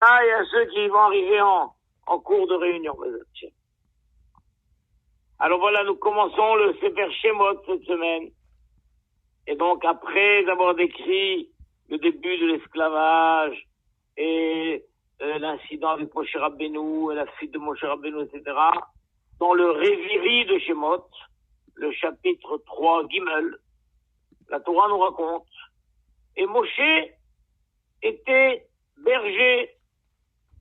et à ceux qui vont arriver en cours de réunion. Alors voilà, nous commençons le Sefer Shemot cette semaine. Et donc après avoir décrit le début de l'esclavage et l'incident avec Moshe Rabbeinu et la fuite de Moshe Rabbeinu, etc., dans le Réviri de Shemot, le chapitre 3, Gimel, la Torah nous raconte, et Moshe était berger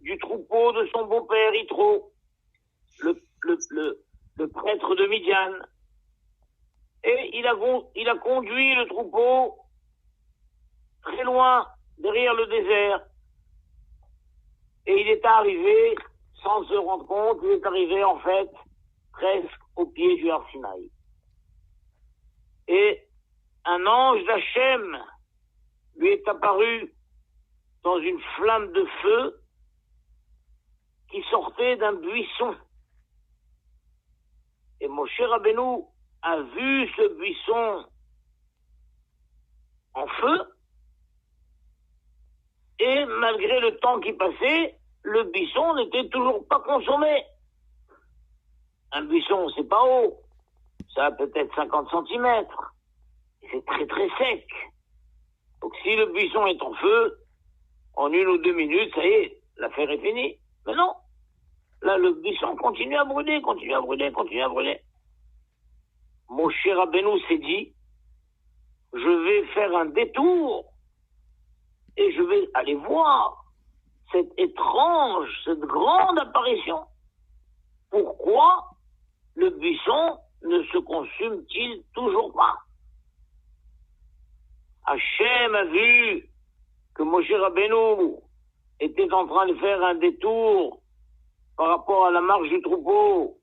du troupeau de son beau-père Yitro, le prêtre de Midian, et il a conduit le troupeau très loin, derrière le désert, et il est arrivé, sans se rendre compte, il est arrivé en fait presque au pied du Har Sinaï. Et un ange d'Hachem lui est apparu dans une flamme de feu qui sortait d'un buisson. Et Moshe Rabbeinu a vu ce buisson en feu, et malgré le temps qui passait, le buisson n'était toujours pas consommé. Un buisson, c'est pas haut, ça a peut-être 50 centimètres, c'est très très sec. Donc si le buisson est en feu, en 1 ou 2 minutes, ça y est, l'affaire est finie. Mais non, là le buisson continue à brûler. Moshe Rabbeinu s'est dit, je vais faire un détour et je vais aller voir cette étrange, cette grande apparition. Pourquoi le buisson ne se consume-t-il toujours pas? Hachem a vu que Moshe Rabbeinu était en train de faire un détour par rapport à la marche du troupeau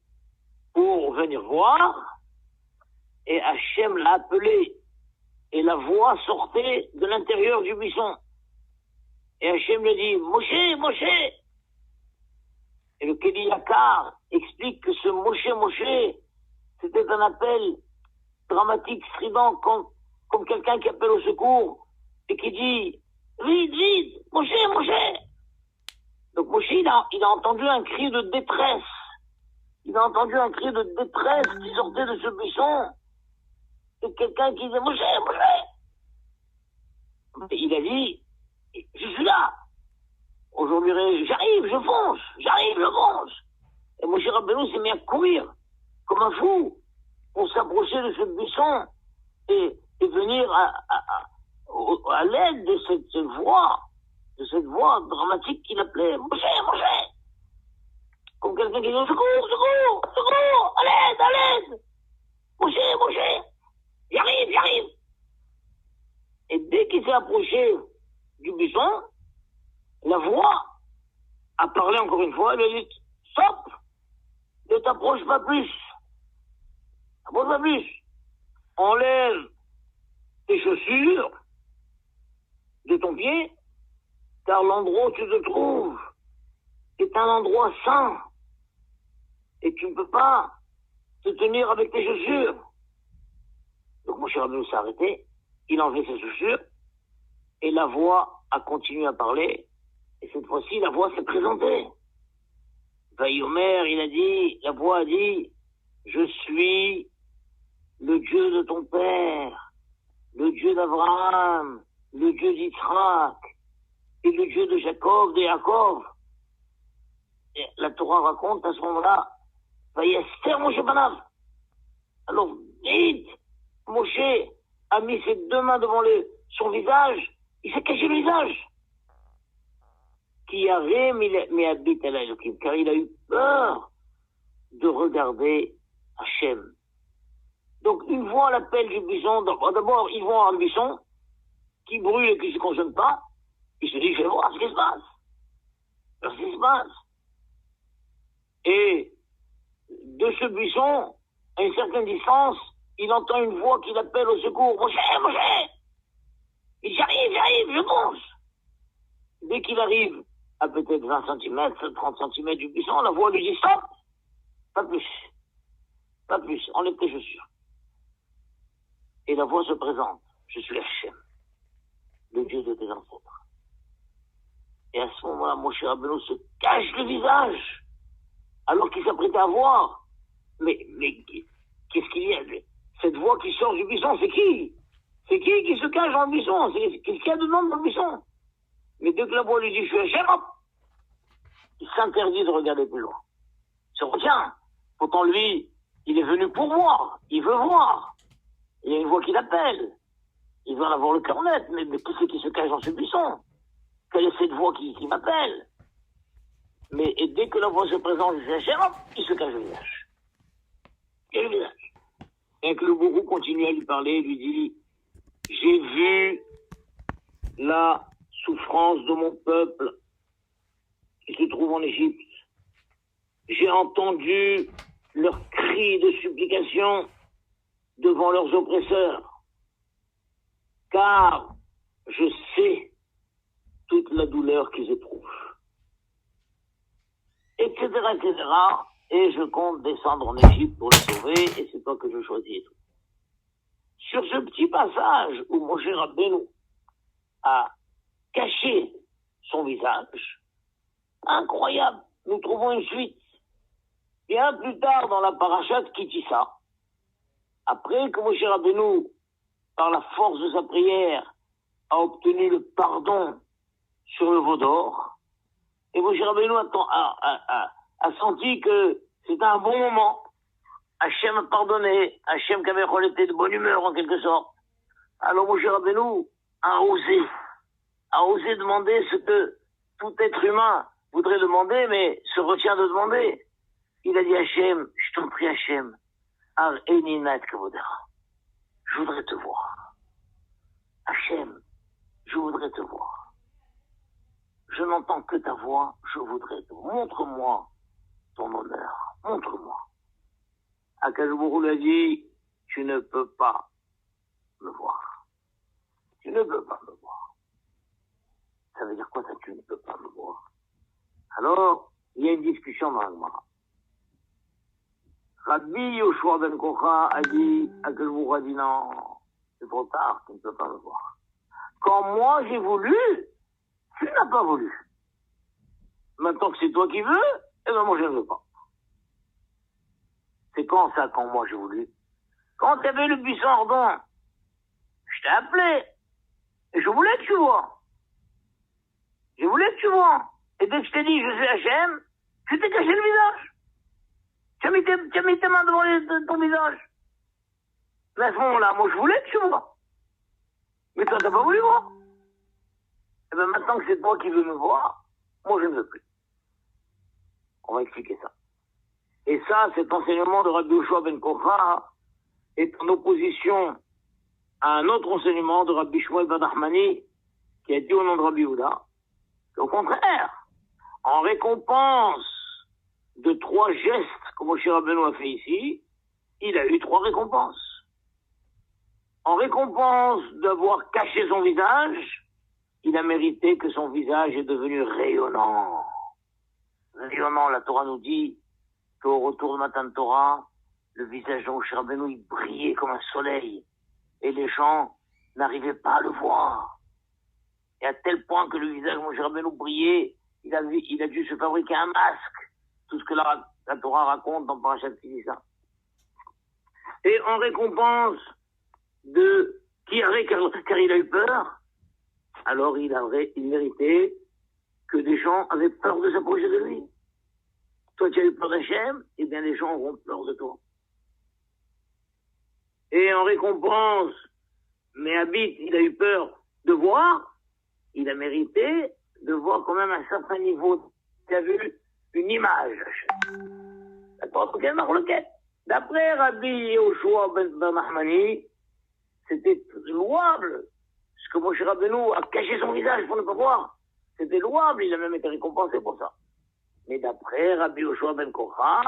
pour venir voir, et Hachem l'a appelé, et la voix sortait de l'intérieur du buisson. Et Hachem lui dit, Moshe, Moshe. Et le Keli Yakar explique que ce Moshe, Moshe, c'était un appel dramatique, strident, comme quelqu'un qui appelle au secours et qui dit, vite, vite, Moshe, Moshe. Donc Moshe, il a entendu un cri de détresse. Il a entendu un cri de détresse qui sortait de ce buisson. Et quelqu'un qui disait, Moshe, Moshe. Et il a dit, je suis là. Aujourd'hui, j'arrive, je fonce. Et Moshe Rabbeinu s'est mis à courir comme un fou pour s'approcher de ce buisson et venir à l'aide de cette voix dramatique qu'il appelait Moshe. Comme quelqu'un qui dit secours, à l'aide. Moshe, j'arrive. Et dès qu'il s'est approché du buisson, la voix a parlé encore une fois, elle a dit, stop, ne t'approche pas plus. Enlève tes chaussures de ton pied, car l'endroit où tu te trouves est un endroit saint, et tu ne peux pas te tenir avec tes chaussures. Donc Moshe Rabbeinu s'est arrêté, il a enlevé ses chaussures, et la voix a continué à parler, et cette fois-ci, la voix s'est présentée. Vaïomer, la voix a dit, je suis le Dieu de ton père, le Dieu d'Abraham, le Dieu d'Israël, et le Dieu de Jacob, de Yaakov. Et la Torah raconte à ce moment-là, Vaïester Moshe Banav. Alors, vite, Moshe a mis ses 2 mains devant son visage, il s'est caché le visage. Car il a eu peur de regarder Hachem. Donc, une voix l'appel du buisson. D'abord, il voit un buisson qui brûle et qui ne se consomme pas. Il se dit, je vais voir ce qui se passe. Et de ce buisson, à une certaine distance, il entend une voix qui l'appelle au secours. Moshe. Il dit, j'arrive, je fonce. Dès qu'il arrive à peut-être 20 cm, 30 cm du buisson, la voix lui dit, stop, pas plus, enlève tes chaussures. Et la voix se présente, je suis Hachem, le Dieu de tes ancêtres. Et à ce moment-là, Moshe Rabbeinu se cache le visage, alors qu'il s'apprêtait à voir. Mais qu'est-ce qu'il y a? Cette voix qui sort du buisson, c'est qui? C'est qui se cache dans le buisson? Qu'est-ce qu'il y a dedans dans le buisson? Mais dès que la voix lui dit, je suis Hachem, hop, il s'interdit de regarder plus loin. Il se retient. Pourtant, lui, il est venu pour voir. Il veut voir. Il y a une voix qui l'appelle. Il veut en avoir le cœur net. Mais qui c'est qui se cache dans ce buisson? Quelle est cette voix qui m'appelle? Et dès que la voix se présente, je suis Hachem, hop, il se cache le visage. Quel visage? Et que le bourreau continue à lui parler et lui dit, j'ai vu la souffrance de mon peuple qui se trouve en Égypte. J'ai entendu leurs cris de supplication devant leurs oppresseurs, car je sais toute la douleur qu'ils éprouvent, etc., etc., et je compte descendre en Égypte pour les sauver, et c'est toi que je choisis et tout. Sur ce petit passage où Moshe Rabbeinu a caché son visage, incroyable, nous trouvons une suite. Bien plus tard dans la parasha de Kitissa, après que Moshe Rabbeinu, par la force de sa prière, a obtenu le pardon sur le veau d'or, et Moshe Rabbeinu a senti que c'était un bon moment. Hachem a pardonné, Hachem qui avait été de bonne humeur en quelque sorte. Alors Moshe Rabbeinu a osé demander ce que tout être humain voudrait demander, mais se retient de demander. Il a dit Hachem, je t'en prie Hachem, Ar Eninat Kavodera, je voudrais te voir. Hachem, je voudrais te voir. Je n'entends que ta voix, je voudrais te voir. Montre-moi ton honneur, montre-moi. Akadosh Baruch Hu lui a dit, tu ne peux pas me voir. Tu ne peux pas me voir. Ça veut dire quoi ça, tu ne peux pas me voir? Alors, il y a une discussion dans la Gemara. Rabbi Yoshua ben Kocha a dit, Akadosh Baruch Hu a dit non, c'est trop tard, tu ne peux pas me voir. Quand moi j'ai voulu, tu n'as pas voulu. Maintenant que c'est toi qui veux, eh ben moi je ne veux pas. C'est quand ça, quand moi j'ai voulu? Quand tu avais le buisson ardent, je t'ai appelé. Et je voulais que tu vois. Je voulais que tu vois. Et dès que je t'ai dit je suis Hachem, tu t'es caché le visage. Tu as mis tes mains devant ton visage. Mais à ce moment-là, moi je voulais que tu vois. Mais toi t'as pas voulu voir. Et bien maintenant que c'est toi qui veux me voir, moi je ne veux plus. On va expliquer ça. Et ça, cet enseignement de Rabbi Yoshua ben Kocha est en opposition à un autre enseignement de Rabbi Shmuel ben Nachmani qui a dit au nom de Rabbi Yehuda, au contraire, en récompense de 3 gestes que Moshe Rabbeinu a fait ici, il a eu 3 récompenses. En récompense d'avoir caché son visage, il a mérité que son visage est devenu rayonnant. Rayonnant, la Torah nous dit qu'au retour de Matan Torah, le visage de Moshe Rabbeinu, il brillait comme un soleil. Et les gens n'arrivaient pas à le voir. Et à tel point que le visage de Moshe Rabbeinu brillait, il a dû se fabriquer un masque. Tout ce que la Torah raconte dans Parashat Kitissa. Et en récompense de Kiaré, car il a eu peur, alors il méritait que des gens avaient peur de s'approcher de lui. Toi, tu as eu peur d'Hachem, et bien les gens auront peur de toi. Et en récompense, mais Abid, il a eu peur de voir, il a mérité de voir quand même un certain niveau. Tu as vu une image. D'accord? D'après Rabbi Yoshua ben Nachmani, c'était louable. Ce que Moshe Rabbeinu a caché son visage pour ne pas voir. C'était louable, il a même été récompensé pour ça. Mais d'après Rabbi Yoshua ben Kocha,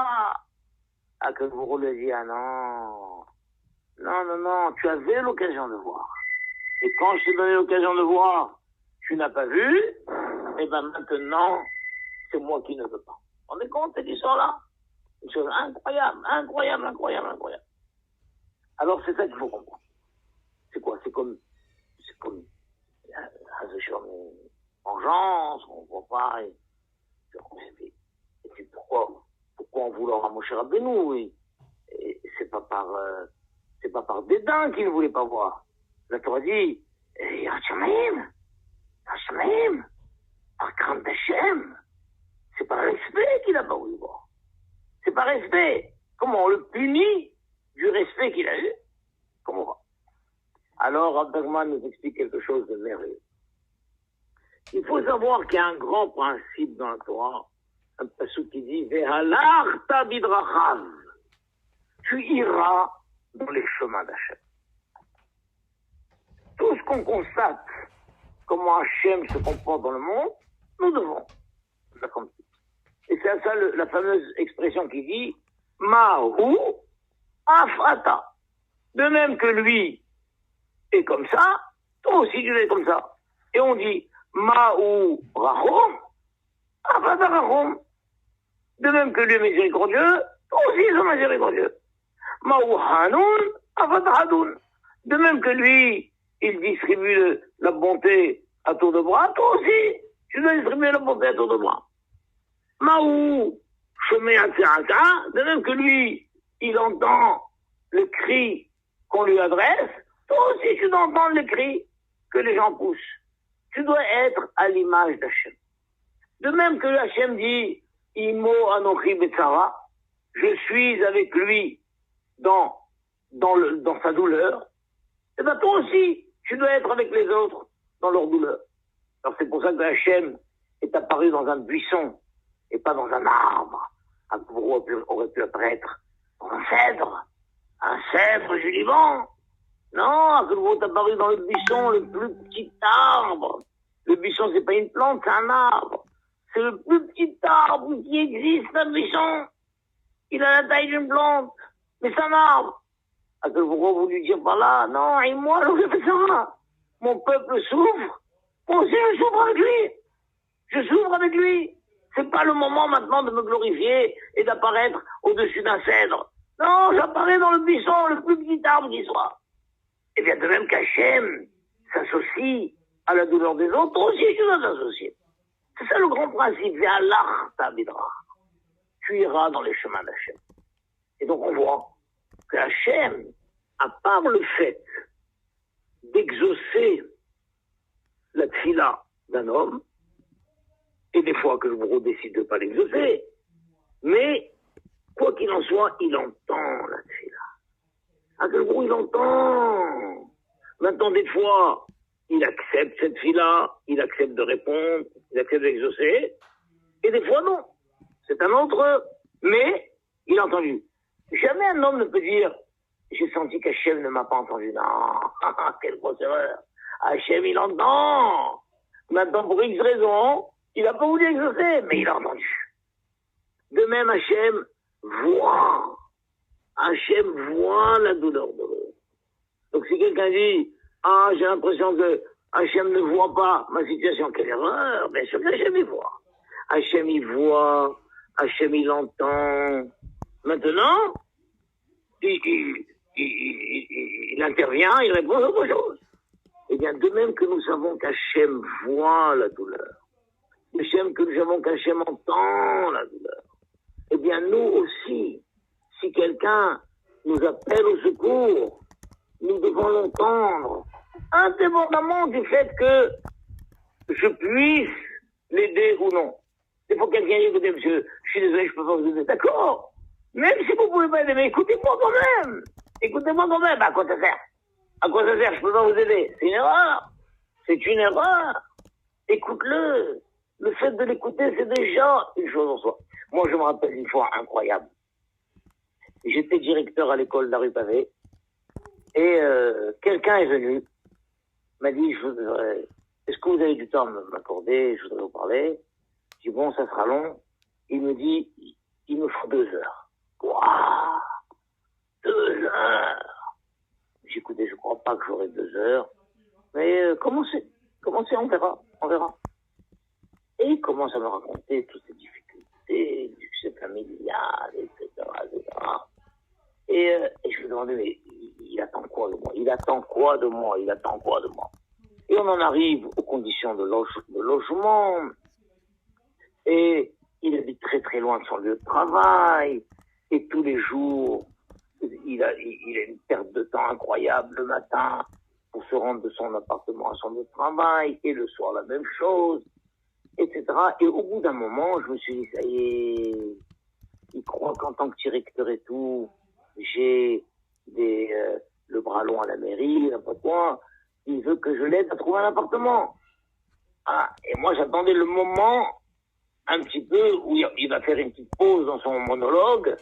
Akadosh Baruch Hu lui a dit, ah non, tu avais l'occasion de voir. Et quand je t'ai donné l'occasion de voir, tu n'as pas vu, et ben maintenant, c'est moi qui ne veux pas. On est compte cette histoire-là? Une chose incroyable. Alors c'est ça qu'il faut comprendre. C'est quoi? C'est comme vengeance, on ne voit pas. Mais pourquoi en vouloir à Moshe Rabbeinu? Et c'est pas par dédain qu'il ne voulait pas voir. La Torah dit, Yachamaim, par crainte d'Hachem. C'est par respect qu'il n'a pas voulu voir. C'est par respect. Comment on le punit du respect qu'il a eu? Comment on va? Alors, Abdagman nous explique quelque chose de merveilleux. Il faut savoir qu'il y a un grand principe dans la Torah, un passage qui dit, Vehalarta bidrachav. Tu iras dans les chemins d'Hachem. Tout ce qu'on constate, comment Hachem se comporte dans le monde, nous devons l'accomplir. Et c'est ça la fameuse expression qui dit Mahu Afrata. De même que lui est comme ça, toi aussi tu es comme ça. Et on dit Mahu Rahom Afrata Rahom. De même que lui est miséricordieux, toi aussi ils sont miséricordieux. Mahu Hanoun Afrata Hadoun. De même que lui, il distribue la bonté à tour de bras, toi aussi tu dois distribuer la bonté à tour de bras. Maou, de même que lui, il entend le cri qu'on lui adresse, toi aussi tu dois entendre le cri que les gens poussent. Tu dois être à l'image d'Hachem. De même que Hachem dit, Imo Anochi Betsara, je suis avec lui dans sa douleur, et bien toi aussi, tu dois être avec les autres dans leur douleur. Alors c'est pour ça que Hachem est apparu dans un buisson, et pas dans un arbre. Un gros aurait pu apparaître dans un cèdre du Liban. Non, un gros est apparu dans le buisson, le plus petit arbre. Le buisson, c'est pas une plante, c'est un arbre. C'est le plus petit arbre qui existe, un buisson. Il a la taille d'une plante, mais c'est un arbre. À que vous voulez dire par là, non, et moi, alors je fais ça. Mon peuple souffre, moi aussi je souffre avec lui. Je souffre avec lui. C'est pas le moment maintenant de me glorifier et d'apparaître au-dessus d'un cèdre. Non, j'apparais dans le buisson, le plus petit arbre qui soit. Et bien de même qu'Hachem s'associe à la douleur des autres, toi aussi tu dois t'associer. C'est ça le grand principe, c'est Allah t'habitera. Tu iras dans les chemins d'Hachem. Et donc on voit que Hachem, à part le fait d'exaucer la tfila d'un homme, et des fois que le bourreau décide de ne pas l'exaucer, mais quoi qu'il en soit, il entend la tfila. Ah, que le bourreau, il entend. Maintenant, des fois, il accepte cette tfila, il accepte de répondre, il accepte d'exaucer, et des fois, non. C'est un autre, mais il a entendu. Jamais un homme ne peut dire « J'ai senti qu'Hachem ne m'a pas entendu ». Non, quelle grosse erreur. Hachem, il entend. Maintenant, pour X raison, il n'a pas voulu exaucer, mais il a entendu. De même, Hachem voit. Hachem voit la douleur de l'autre. Donc si quelqu'un dit « Ah, j'ai l'impression que Hachem ne voit pas ma situation », quelle erreur. Bien sûr qu'Hachem il voit. Hachem il voit, Hachem il entend. Maintenant, il intervient, il répond à autre chose. Eh bien, de même que nous savons qu'Hachem voit la douleur, Hachem que nous savons qu'Hachem entend la douleur, eh bien, nous aussi, si quelqu'un nous appelle au secours, nous devons l'entendre, indépendamment du fait que je puisse l'aider ou non. Il faut quelqu'un dise, écoutez, monsieur, je suis désolé, je peux pas vous aider. D'accord. Même si vous pouvez pas aider, mais écoutez-moi quand même. Écoutez-moi quand même. À quoi ça sert? À quoi ça sert? Je peux pas vous aider. C'est une erreur. C'est une erreur. Écoute-le. Le fait de l'écouter, c'est déjà une chose en soi. Moi, je me rappelle une fois incroyable. J'étais directeur à l'école de la rue Pavé. Et quelqu'un est venu. M'a dit, est-ce que vous avez du temps à m'accorder? Je voudrais vous parler. Je dis, bon, ça sera long. Il me dit, il me faut 2 heures. Waouh! 2 heures! J'ai écouté, je crois pas que j'aurai 2 heures. Mais commencez, on verra. Et il commence à me raconter toutes ces difficultés, du succès familial, etc., etc. Et je me demandais, mais il attend quoi de moi? Et on en arrive aux conditions de logement. Et il habite très très loin de son lieu de travail. Et tous les jours, il a une perte de temps incroyable le matin pour se rendre de son appartement à son lieu de travail. Et le soir, la même chose, etc. Et au bout d'un moment, je me suis dit, ça y est, il croit qu'en tant que directeur et tout, j'ai le bras long à la mairie, n'importe quoi. Il veut que je l'aide à trouver un appartement. Ah, et moi, j'attendais le moment un petit peu où il va faire une petite pause dans son monologue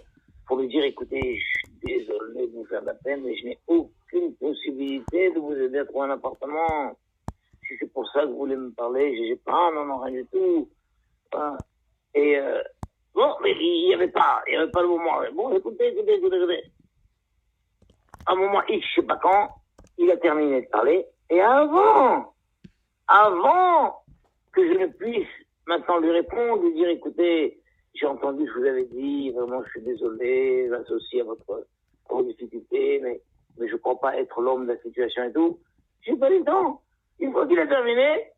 pour lui dire, écoutez, je suis désolé de vous faire de la peine, mais je n'ai aucune possibilité de vous aider à trouver un appartement. Si c'est pour ça que vous voulez me parler, j'ai pas, non, rien du tout. Hein. Et bon, mais il n'y avait pas le moment. Bon, écoutez. À un moment X, je sais pas quand, il a terminé de parler. Et avant que je ne puisse maintenant lui répondre, lui dire, écoutez, j'ai entendu ce que vous avez dit, vraiment, je suis désolé, j'associe à vos difficultés, mais je crois pas être l'homme de la situation et tout. J'ai pas eu le temps. Une fois qu'il a terminé,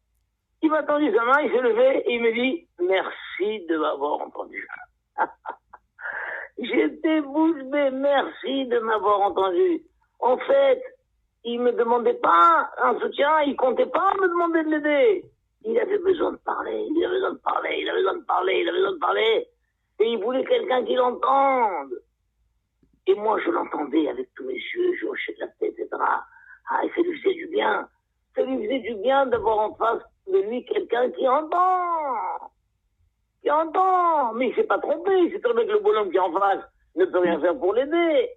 il m'a tendu sa main, il s'est levé et il me dit, merci de m'avoir entendu. J'étais bouche bée, merci de m'avoir entendu. En fait, il me demandait pas un soutien, il comptait pas me demander de l'aider. Il avait besoin de parler, et il voulait quelqu'un qui l'entende. Et moi, je l'entendais avec tous mes yeux, je hochais de la tête, etc. Ah, et ça lui faisait du bien. Ça lui faisait du bien d'avoir en face de lui quelqu'un qui entend. Mais il s'est pas trompé, il s'est trompé que le bonhomme qui est en face ne peut rien faire pour l'aider.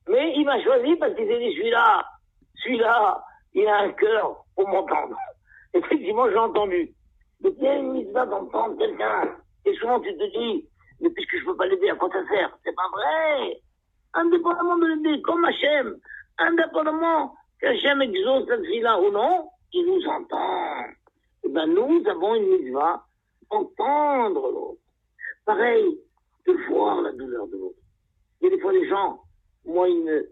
Mais il m'a choisi parce qu'il s'est dit, celui-là, il a un cœur pour m'entendre. Effectivement, j'ai entendu. Mais il y a une mitzvah d'entendre quelqu'un. Et souvent, tu te dis, mais puisque je peux pas l'aider, à quoi ça sert? C'est pas vrai. Indépendamment de l'aider, comme Hachem, indépendamment qu'Hachem exauce cette fille-là ou non, il nous entend. Et ben, nous avons une mitzvah d'entendre l'autre. Pareil, de voir la douleur de l'autre. Il y a des fois des gens, moi, une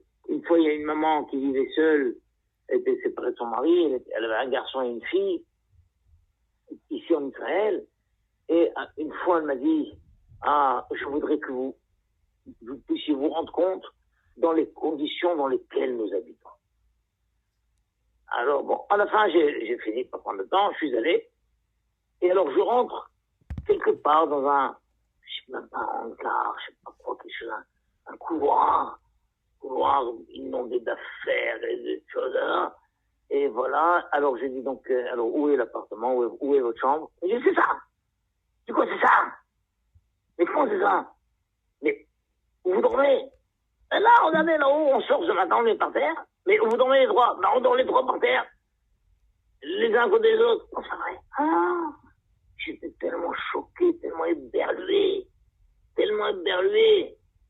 fois, il y a une maman qui vivait seule, elle était séparée de son mari, elle avait un garçon et une fille, ici en Israël, et une fois, elle m'a dit, je voudrais que vous puissiez vous rendre compte dans les conditions dans lesquelles nous habitons. Alors, bon, à la fin, j'ai fini par prendre le temps, je suis allé, et alors je rentre quelque part dans je sais même pas, un hangar, je sais pas quoi, quelque chose, un couloir inondé d'affaires et de choses là. Et voilà, alors j'ai dit donc, alors où est l'appartement, où est votre chambre? Et j'ai dit, c'est ça. C'est quoi, c'est ça? Mais comment c'est ça? Mais où vous dormez? Et là, regardez là-haut, on sort ce matin, on est par terre. Mais où vous dormez les trois? Ben, on dort les trois par terre. Les uns à côté des autres. Oh, c'est vrai. J'étais tellement choqué, tellement éberlué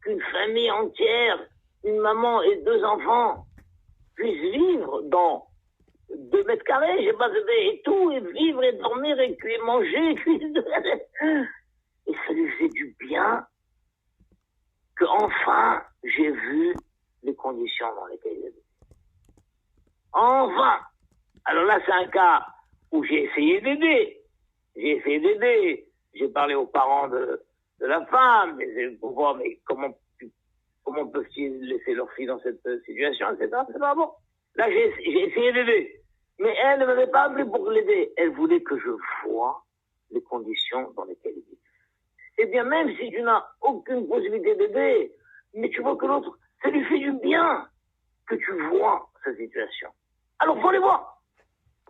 qu'une famille entière, une maman et 2 enfants, puissent vivre dans 2 mètres carrés, j'ai pas et tout, et vivre et dormir et manger, et ça lui fait du bien que enfin j'ai vu les conditions dans lesquelles il est. Enfin. Alors là, c'est un cas où j'ai essayé d'aider. J'ai parlé aux parents de la femme, pour voir, mais comment peuvent-ils laisser leur fille dans cette situation, etc. C'est pas bon. Là, j'ai essayé d'aider. Mais elle ne m'avait pas appelé pour l'aider. Elle voulait que je voie les conditions dans lesquelles il vit. Eh bien, même si tu n'as aucune possibilité d'aider, mais tu vois que l'autre, ça lui fait du bien que tu vois sa situation. Alors, faut aller voir.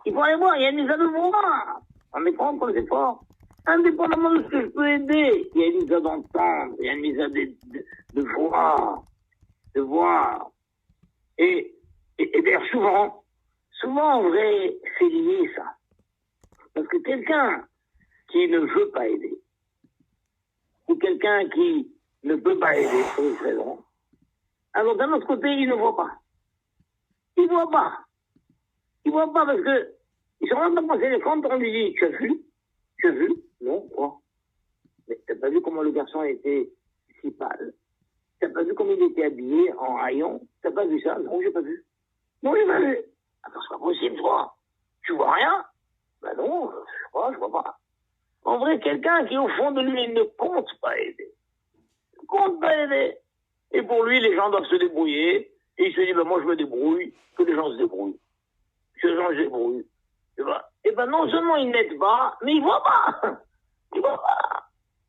Il faut aller voir, il y a une mise à de voir. On est compte comme c'est fort. Indépendamment de ce que je peux aider, il y a une mise à d'entendre, il y a une mise à de voir. Et d'ailleurs, souvent, en vrai, c'est lié, ça. Parce que quelqu'un qui ne veut pas aider, ou quelqu'un qui ne peut pas aider pour une raison, alors d'un autre côté, il ne voit pas. Il voit pas parce que ils sont en train de passer les comptes, on lui dit, tu as vu? Non, quoi? Mais t'as pas vu comment le garçon était si pâle? T'as pas vu comment il était habillé en haillons? T'as pas vu ça? Non, j'ai pas vu. Attends, c'est pas possible, toi. Tu vois rien? Ben non, je vois pas. En vrai, quelqu'un qui, au fond de lui, ne compte pas aider. Ne compte pas aider. Et pour lui, les gens doivent se débrouiller. Et il se dit, ben moi, je me débrouille, que les gens se débrouillent. Que les gens se débrouillent. Et ben non seulement il n'aide pas, mais il voit pas. Il voit pas.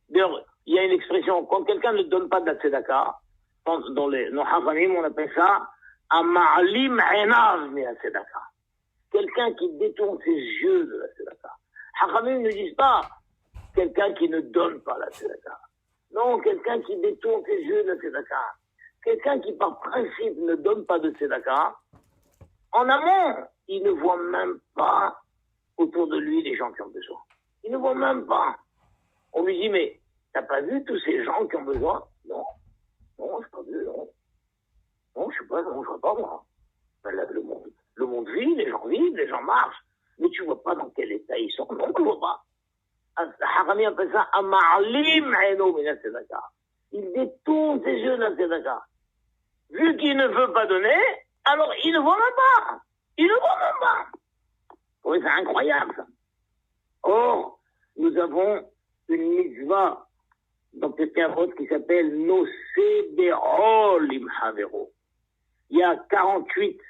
D'ailleurs, il y a une expression, quand quelqu'un ne donne pas de la tzedaka, dans les Hachamim, on appelle ça Ama'alim Enav min tzedaka. Quelqu'un qui détourne ses yeux de la tzedaka. Hachamim ne disent pas quelqu'un qui ne donne pas la tzedaka. Non, quelqu'un qui détourne ses yeux de la tzedaka. Quelqu'un qui par principe ne donne pas de tzedaka, en amont, il ne voit même pas autour de lui les gens qui ont besoin. Il ne voit même pas. On lui dit, mais t'as pas vu tous ces gens qui ont besoin? Non. Non, je n'ai pas vu, non. Non, je sais pas, non, je vois pas, moi. Ben, le monde vit, les gens vivent, les gens marchent. Mais tu vois pas dans quel état ils sont. Non, tu vois pas. Harami appelle ça Ama'alim Eno min tzedaka. Il détourne ses yeux de la tzedaka. Vu qu'il ne veut pas donner, alors il ne voit même pas. Il ne voit même pas. Oui, c'est incroyable, ça. Or, nous avons une mitzvah dans quelqu'un d'autre qui s'appelle Nosé Be'ol im Havero. Il y a 48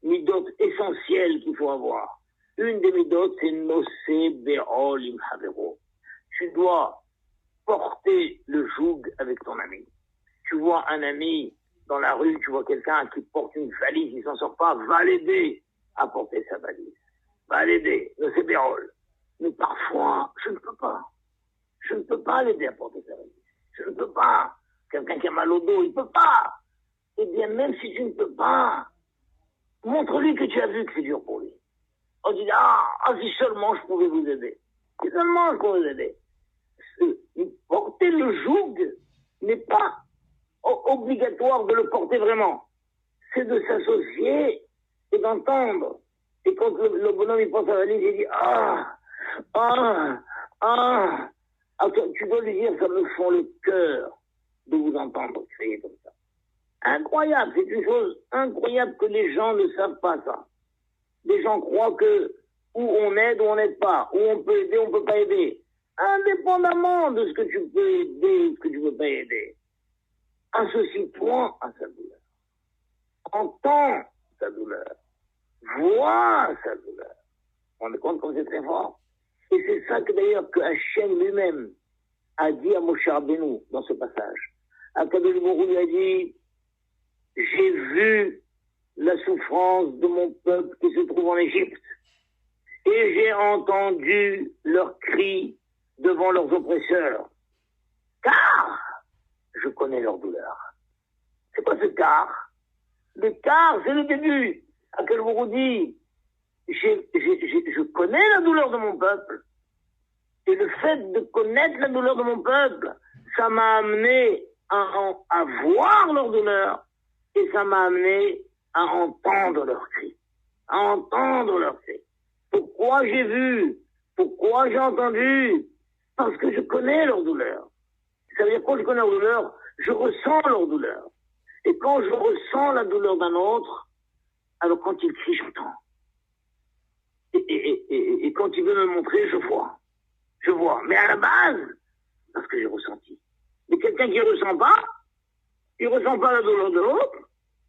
midot essentielles qu'il faut avoir. Une des midot, c'est Nosé Be'ol im Havero. Tu dois porter le joug avec ton ami. Tu vois un ami dans la rue, tu vois quelqu'un qui porte une valise, il s'en sort pas, va l'aider à porter sa valise. Va l'aider, Nosé Be'ol. Mais parfois, je ne peux pas. Je ne peux pas l'aider à porter sa valise. Je ne peux pas. Quelqu'un qui a mal au dos, il ne peut pas. Eh bien, même si tu ne peux pas, montre-lui que tu as vu que c'est dur pour lui. On dit, si seulement je pouvais vous aider. Si seulement je pouvais vous aider. Porter le joug n'est pas obligatoire de le porter vraiment. C'est de s'associer et d'entendre. Et quand le bonhomme il porte sa valise, il dit, tu dois lui dire, ça me fend le cœur de vous entendre crier comme ça. Incroyable, c'est une chose incroyable que les gens ne savent pas ça. Les gens croient que où on aide ou on n'aide pas, où on peut aider, on ne peut pas aider. Indépendamment de ce que tu peux aider ou ce que tu ne peux pas aider. Associe-toi à sa douleur. Entends sa douleur. Vois sa douleur. On se rend compte comme c'est très fort. Et c'est ça que d'ailleurs que Hachem lui-même a dit à Moshe Rabbeinu dans ce passage. Akadosh Baruch Hu lui a dit, j'ai vu la souffrance de mon peuple qui se trouve en Égypte et j'ai entendu leurs cris devant leurs oppresseurs. Car je connais leur douleur. C'est quoi ce car? Le car, c'est le début. Akadosh Baruch Hu dit, je connais la douleur de mon peuple. Et le fait de connaître la douleur de mon peuple, ça m'a amené à voir leur douleur et ça m'a amené à entendre leurs cris. À entendre leurs cris. Pourquoi j'ai vu? Pourquoi j'ai entendu? Parce que je connais leur douleur. Ça veut dire quand je connais leur douleur, je ressens leur douleur. Et quand je ressens la douleur d'un autre, alors quand il crie, j'entends. Et quand il veut me montrer, je vois. Je vois. Mais à la base, parce que j'ai ressenti. Mais quelqu'un qui ne ressent pas, il ne ressent pas la douleur de l'autre.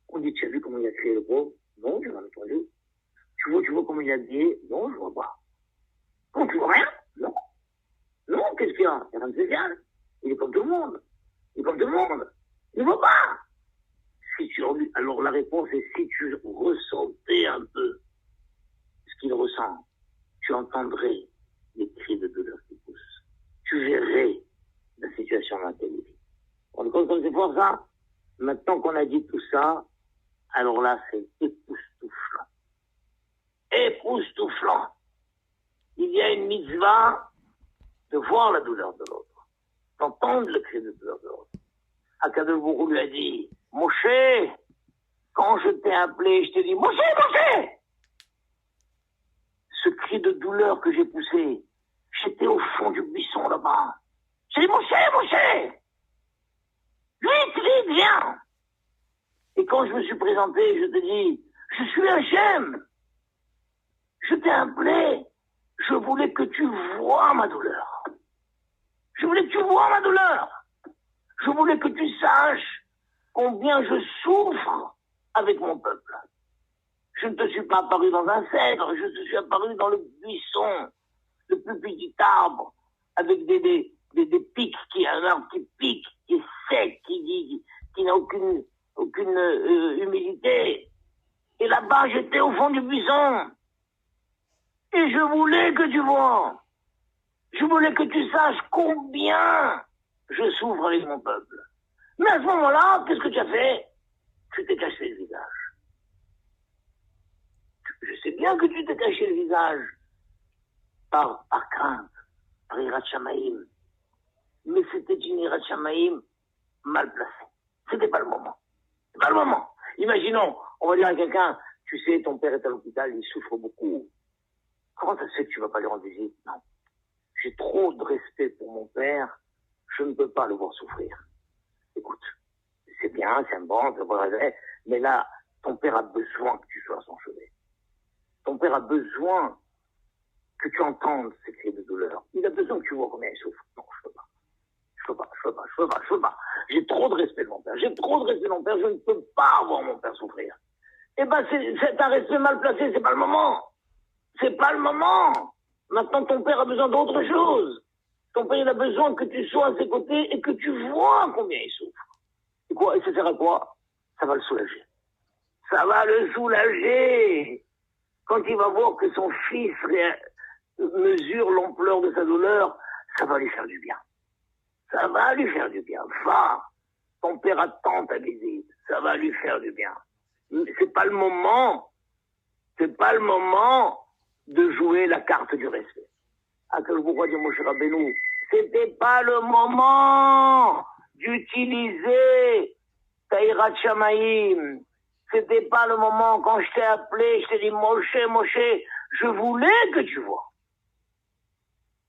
On dit, tu as vu comment il a crié le pauvre? Non, je n'ai pas entendu. Tu vois comment il a dit? Non, je ne vois pas. Quand tu vois rien? Non. Non, qu'est-ce qu'il y a? Il y a rien de spécial. Il est comme tout le monde. Il est comme tout le monde. Il ne voit pas. Alors la réponse est si tu ressentais un peu ce qu'il ressent, tu entendrais les cris de douleur qui poussent. Tu verrais la situation dans laquelle il vit. On compte comme c'est fort ça. Maintenant qu'on a dit tout ça, alors là c'est époustouflant. Époustouflant. Il y a une mitzvah de voir la douleur de l'autre, d'entendre le cri de douleur de l'autre. Akadosh Baruch Hu lui a dit, Moshe, quand je t'ai appelé, je t'ai dit, Moshe, Moshe! Ce cri de douleur que j'ai poussé, j'étais au fond du buisson là-bas. J'ai dit, Moshe, Moshe! Vite, viens! Et quand je me suis présenté, je te dis, je suis Hachem. Je t'ai appelé. Je voulais que tu vois ma douleur. Je voulais que tu vois ma douleur. Je voulais que tu saches combien je souffre avec mon peuple. Je ne te suis pas apparu dans un cèdre, je te suis apparu dans le buisson, le plus petit arbre, avec des pics, un arbre qui pique, qui est sec, qui n'a aucune humidité. Et là-bas, j'étais au fond du buisson. Et je voulais que tu vois. Je voulais que tu saches combien je souffre avec mon peuple. Mais à ce moment-là, qu'est-ce que tu as fait? Tu t'es caché le visage. Je sais bien que tu t'es caché le visage par crainte, par Hirat Shamaïm. Mais c'était une Hirat Shamaïm mal placée. C'était pas le moment. C'est pas le moment. Imaginons, on va dire à quelqu'un, tu sais, ton père est à l'hôpital, il souffre beaucoup. Comment ça se fait que tu vas pas lui rendre visite? Non. J'ai trop de respect pour mon père, je ne peux pas le voir souffrir. Écoute, c'est bien, c'est bon, c'est vrai, mais là, ton père a besoin que tu sois à son chevet. Ton père a besoin que tu entendes ses cris de douleur. Il a besoin que tu vois combien il souffre. Non, je peux pas. J'ai trop de respect de mon père. Je ne peux pas voir mon père souffrir. Eh ben, c'est un respect mal placé, c'est pas le moment. C'est pas le moment. Maintenant, ton père a besoin d'autre chose. Ton père, il a besoin que tu sois à ses côtés et que tu vois combien il souffre. Et quoi? Et ça sert à quoi? Ça va le soulager. Ça va le soulager. Quand il va voir que son fils mesure l'ampleur de sa douleur, ça va lui faire du bien. Ça va lui faire du bien. Va. Ton père attend ta visite. Ça va lui faire du bien. C'est pas le moment. C'est pas le moment de jouer la carte du respect. À quel pourquoi dire Moshe Rabbeinu, c'était pas le moment d'utiliser Taïrat Shamaïm. C'était pas le moment quand je t'ai appelé, je t'ai dit Moshe, je voulais que tu vois.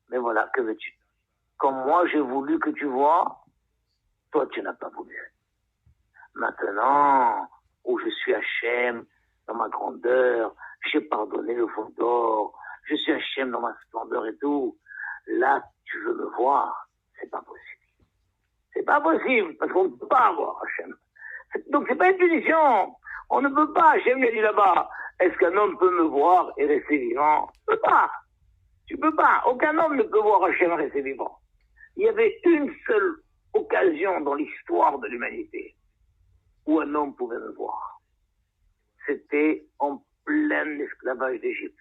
Mais voilà, que veux-tu? Comme moi j'ai voulu que tu vois, toi tu n'as pas voulu. Maintenant, où je suis Hachem, dans ma grandeur, j'ai pardonné le fond d'or, je suis Hachem dans ma splendeur et tout, là tu veux me voir, c'est pas possible. C'est pas possible, parce qu'on ne peut pas voir Hachem. Donc c'est pas une punition. On ne peut pas, Hachem lui a dit là-bas, est-ce qu'un homme peut me voir et rester vivant? Tu peux pas. Tu peux pas. Aucun homme ne peut voir Hachem et rester vivant. Il y avait une seule occasion dans l'histoire de l'humanité où un homme pouvait me voir. C'était en plein esclavage d'Égypte,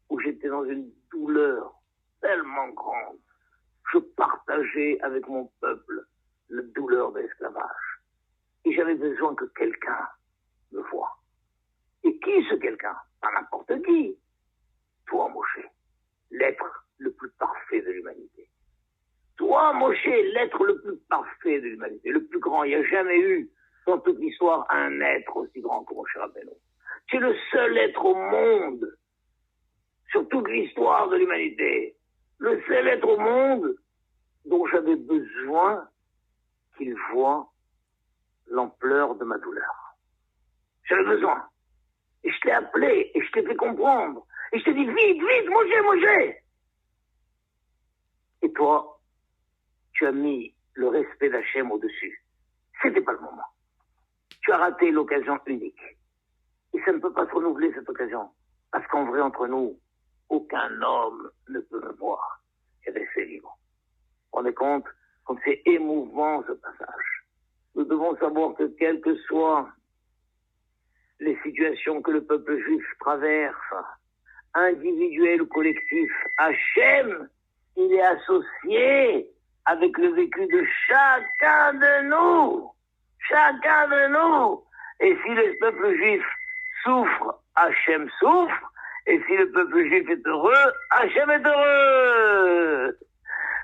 où j'étais dans une douleur tellement grande. Je partageais avec mon peuple la douleur de l'esclavage. Et j'avais besoin que quelqu'un me voie. Et qui ce quelqu'un? Pas n'importe qui. Toi, Moshe, l'être le plus parfait de l'humanité. Toi, Moshe, l'être le plus parfait de l'humanité, le plus grand. Il n'y a jamais eu dans toute l'histoire un être aussi grand que Moshe Rabbeinu. Tu es le seul être au monde, sur toute l'histoire de l'humanité, le seul être au monde dont j'avais besoin qu'il voie l'ampleur de ma douleur. J'avais besoin. Et je t'ai appelé, et je t'ai fait comprendre. Et je t'ai dit, vite, Moshe. Et toi, tu as mis le respect d'Hachem au-dessus. C'était pas le moment. Tu as raté l'occasion unique. Et ça ne peut pas se renouveler, cette occasion. Parce qu'en vrai, entre nous, aucun homme ne peut me voir et rester libre. On est compte, comme c'est émouvant ce passage. Nous devons savoir que quelles que soient les situations que le peuple juif traverse, individuel ou collectif, Hachem, il est associé avec le vécu de chacun de nous. Chacun de nous. Et si le peuple juif souffre, Hachem souffre. Et si le peuple juif est heureux, Hachem est heureux.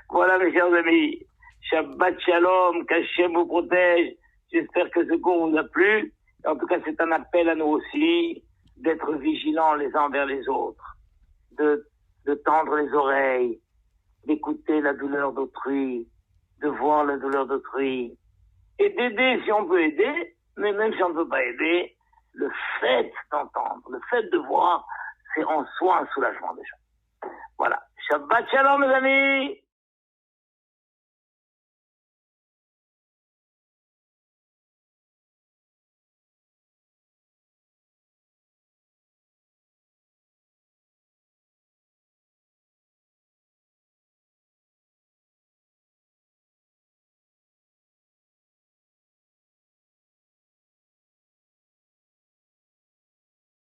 Voilà, mes chers amis. Shabbat Shalom, qu'Hachem vous protège. J'espère que ce cours vous a plu. En tout cas, c'est un appel à nous aussi d'être vigilants les uns envers les autres, de tendre les oreilles, d'écouter la douleur d'autrui, de voir la douleur d'autrui, et d'aider si on peut aider, mais même si on ne peut pas aider, le fait d'entendre, le fait de voir, c'est en soi un soulagement déjà. Voilà. Shabbat shalom, mes amis!